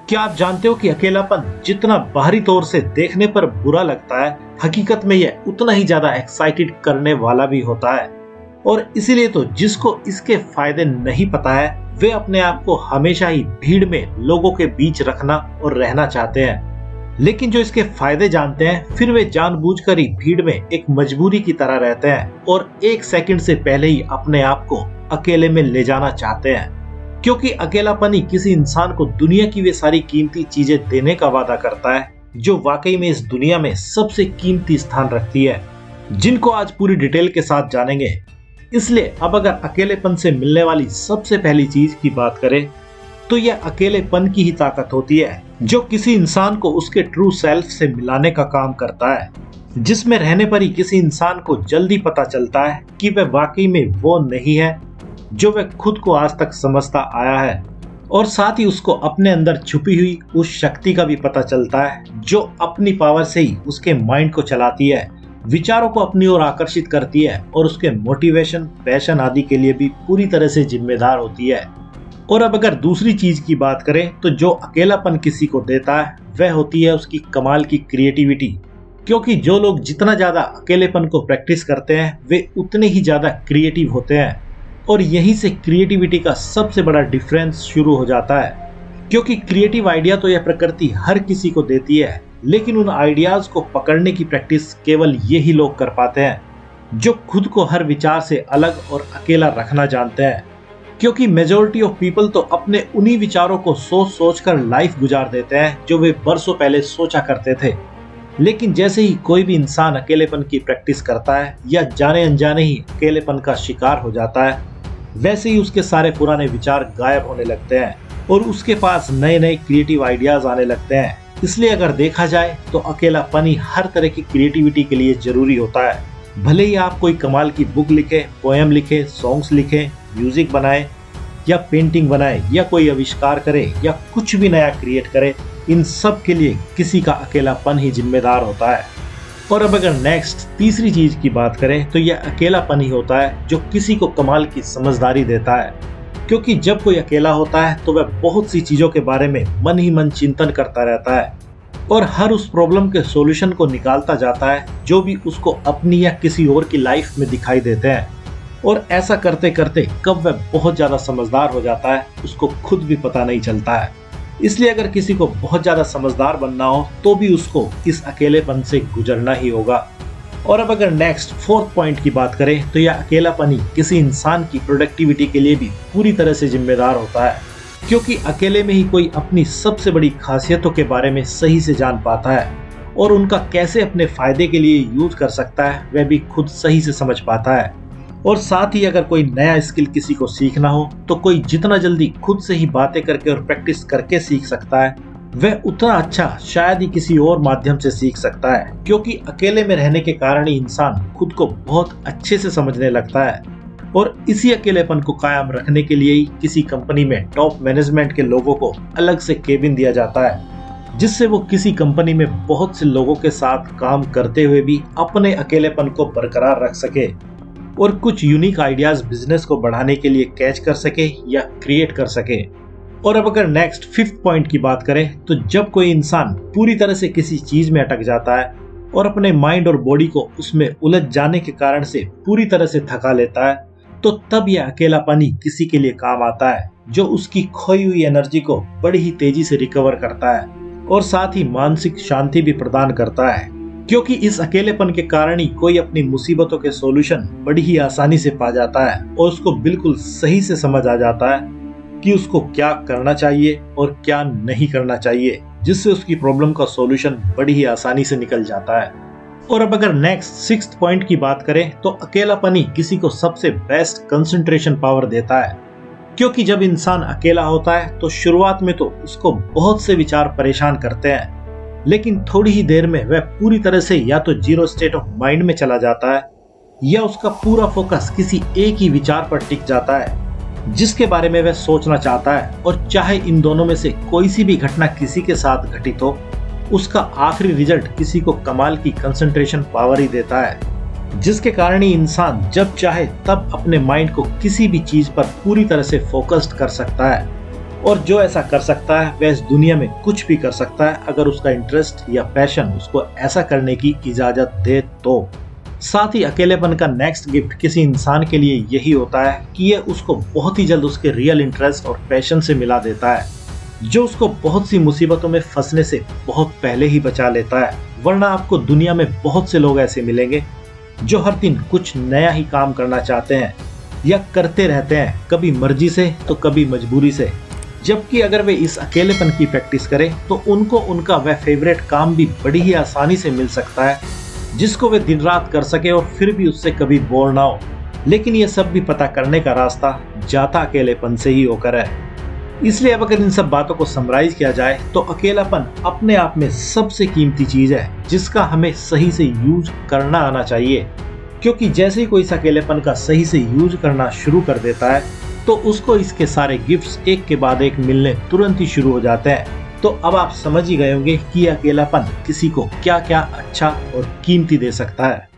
क्या आप जानते हो कि अकेलापन जितना बाहरी तौर से देखने पर बुरा लगता है, हकीकत में यह उतना ही ज्यादा एक्साइटेड करने वाला भी होता है। और इसीलिए तो जिसको इसके फायदे नहीं पता है वे अपने आप को हमेशा ही भीड़ में लोगों के बीच रखना और रहना चाहते हैं। लेकिन जो इसके फायदे जानते हैं फिर वे जानबूझकर ही भीड़ में एक मजबूरी की तरह रहते हैं और एक सेकंड से पहले ही अपने आप को अकेले में ले जाना चाहते हैं। क्योंकि अकेलापन ही किसी इंसान को दुनिया की वे सारी कीमती चीजें देने का वादा करता है जो वाकई में इस दुनिया में सबसे कीमती स्थान रखती है, जिनको आज पूरी डिटेल के साथ जानेंगे। इसलिए अब अगर अकेलेपन से मिलने वाली सबसे पहली चीज की बात करें तो यह अकेलेपन की ही ताकत होती है जो किसी इंसान को उसके ट्रू सेल्फ से मिलाने का काम करता है, जिसमें रहने पर ही किसी इंसान को जल्दी पता चलता है कि वह वाकई में वो नहीं है जो वह खुद को आज तक समझता आया है। और साथ ही उसको अपने अंदर छुपी हुई उस शक्ति का भी पता चलता है जो अपनी पावर से ही उसके माइंड को चलाती है, विचारों को अपनी ओर आकर्षित करती है और उसके मोटिवेशन, पैशन आदि के लिए भी पूरी तरह से जिम्मेदार होती है। और अब अगर दूसरी चीज की बात करें तो जो अकेलापन किसी को देता है वह होती है उसकी कमाल की क्रिएटिविटी। क्योंकि जो लोग जितना ज्यादा अकेलेपन को प्रैक्टिस करते हैं वे उतने ही ज्यादा क्रिएटिव होते हैं और यहीं से क्रिएटिविटी का सबसे बड़ा डिफरेंस शुरू हो जाता है। क्योंकि क्रिएटिव आइडिया तो यह प्रकृति हर किसी को देती है, लेकिन उन आइडियाज को पकड़ने की प्रैक्टिस केवल यही लोग कर पाते हैं जो खुद को हर विचार से अलग और अकेला रखना जानते हैं। क्योंकि मेजॉरिटी ऑफ पीपल तो अपने उन्हीं विचारों को सोच सोच कर लाइफ गुजार देते हैं जो वे बरसों पहले सोचा करते थे। लेकिन जैसे ही कोई भी इंसान अकेलेपन की प्रैक्टिस करता है या जाने अनजाने ही अकेलेपन का शिकार हो जाता है, वैसे ही उसके सारे पुराने विचार गायब होने लगते हैं और उसके पास नए नए क्रिएटिव आइडियाज आने लगते हैं। इसलिए अगर देखा जाए तो अकेलापन ही हर तरह की क्रिएटिविटी के लिए जरूरी होता है। भले ही आप कोई कमाल की बुक लिखे, पोएम लिखे, सॉन्ग्स लिखे, म्यूजिक बनाए या पेंटिंग बनाए या कोई आविष्कार करे या कुछ भी नया क्रिएट करे, इन सब के लिए किसी का अकेलापन ही जिम्मेदार होता है। और अब अगर नेक्स्ट तीसरी चीज की बात करें तो यह अकेलापन ही होता है जो किसी को कमाल की समझदारी देता है। क्योंकि जब कोई अकेला होता है तो वह बहुत सी चीजों के बारे में मन ही मन चिंतन करता रहता है और हर उस प्रॉब्लम के सॉल्यूशन को निकालता जाता है जो भी उसको अपनी या किसी और की लाइफ में दिखाई देते हैं। और ऐसा करते करते कब वह बहुत ज्यादा समझदार हो जाता है उसको खुद भी पता नहीं चलता है। इसलिए अगर किसी को बहुत ज्यादा समझदार बनना हो तो भी उसको इस अकेलेपन से गुजरना ही होगा। और अब अगर नेक्स्ट फोर्थ पॉइंट की बात करें तो यह अकेलापन ही किसी इंसान की प्रोडक्टिविटी के लिए भी पूरी तरह से जिम्मेदार होता है। क्योंकि अकेले में ही कोई अपनी सबसे बड़ी खासियतों के बारे में सही से जान पाता है और उनका कैसे अपने फायदे के लिए यूज कर सकता है वह भी खुद सही से समझ पाता है। और साथ ही अगर कोई नया स्किल किसी को सीखना हो तो कोई जितना जल्दी खुद से ही बातें करके और प्रैक्टिस करके सीख सकता है वह उतना अच्छा शायद ही किसी और माध्यम से सीख सकता है। क्योंकि अकेले में रहने के कारण ही इंसान खुद को बहुत अच्छे से समझने लगता है और इसी अकेलेपन को कायम रखने के लिए ही किसी कंपनी में टॉप मैनेजमेंट के लोगों को अलग से केबिन दिया जाता है, जिससे वो किसी कंपनी में बहुत से लोगों के साथ काम करते हुए भी अपने अकेलेपन को बरकरार रख सके और कुछ यूनिक आइडियाज बिजनेस को बढ़ाने के लिए कैच कर सके या क्रिएट कर सके। और अब अगर नेक्स्ट फिफ्थ पॉइंट की बात करें तो जब कोई इंसान पूरी तरह से किसी चीज में अटक जाता है और अपने माइंड और बॉडी को उसमें उलझ जाने के कारण से पूरी तरह से थका लेता है तो तब यह अकेलापन ही किसी के लिए काम आता है जो उसकी खोई हुई एनर्जी को बड़ी ही तेजी से रिकवर करता है और साथ ही मानसिक शांति भी प्रदान करता है। क्योंकि इस अकेलेपन के कारण ही कोई अपनी मुसीबतों के सॉल्यूशन बड़ी ही आसानी से पा जाता है और उसको बिल्कुल सही से समझ आ जाता है कि उसको क्या करना चाहिए और क्या नहीं करना चाहिए, जिससे उसकी प्रॉब्लम का सॉल्यूशन बड़ी ही आसानी से निकल जाता है। और अब अगर नेक्स्ट सिक्स्थ पॉइंट की बात करें तो अकेलापन ही किसी को सबसे बेस्ट कंसंट्रेशन पावर देता है। क्योंकि जब इंसान अकेला होता है तो शुरुआत में तो उसको बहुत से विचार परेशान करते हैं, लेकिन थोड़ी ही देर में वह पूरी तरह से या तो जीरो स्टेट ऑफ माइंड में चला जाता है या उसका पूरा फोकस किसी एक ही विचार पर टिक जाता है जिसके बारे में वह सोचना चाहता है। और चाहे इन दोनों में से कोई सी भी घटना किसी के साथ घटित हो, उसका आखिरी रिजल्ट किसी को कमाल की कंसंट्रेशन पावर ही देता है, जिसके कारण ही इंसान जब चाहे तब अपने माइंड को किसी भी चीज पर पूरी तरह से फोकस्ड कर सकता है और जो ऐसा कर सकता है वह इस दुनिया में कुछ भी कर सकता है अगर उसका इंटरेस्ट या पैशन उसको ऐसा करने की इजाजत दे तो। साथ ही अकेलेपन का नेक्स्ट गिफ्ट किसी इंसान के लिए यही होता है कि यह उसको बहुत ही जल्द उसके रियल इंटरेस्ट और पैशन से मिला देता है, जो उसको बहुत सी मुसीबतों में फंसने से बहुत पहले ही बचा लेता है। वरना आपको दुनिया में बहुत से लोग ऐसे मिलेंगे जो हर दिन कुछ नया ही काम करना चाहते हैं या करते रहते हैं, कभी मर्जी से तो कभी मजबूरी से। जबकि अगर वे इस अकेलेपन की प्रैक्टिस करें तो उनको उनका वह फेवरेट काम भी बड़ी ही आसानी से मिल सकता है, जिसको वे दिन रात कर सके और फिर भी उससे कभी बोर ना हो। लेकिन ये सब भी पता करने का रास्ता जाता अकेलेपन से ही होकर है। इसलिए अब अगर इन सब बातों को समराइज किया जाए तो अकेलापन अपने आप में सबसे कीमती चीज है, जिसका हमें सही से यूज करना आना चाहिए। क्योंकि जैसे ही कोई इस अकेलेपन का सही से यूज करना शुरू कर देता है तो उसको इसके सारे गिफ्ट्स एक के बाद एक मिलने तुरंत ही शुरू हो जाते हैं। तो अब आप समझ ही गए होंगे कि अकेलापन किसी को क्या क्या अच्छा और कीमती दे सकता है।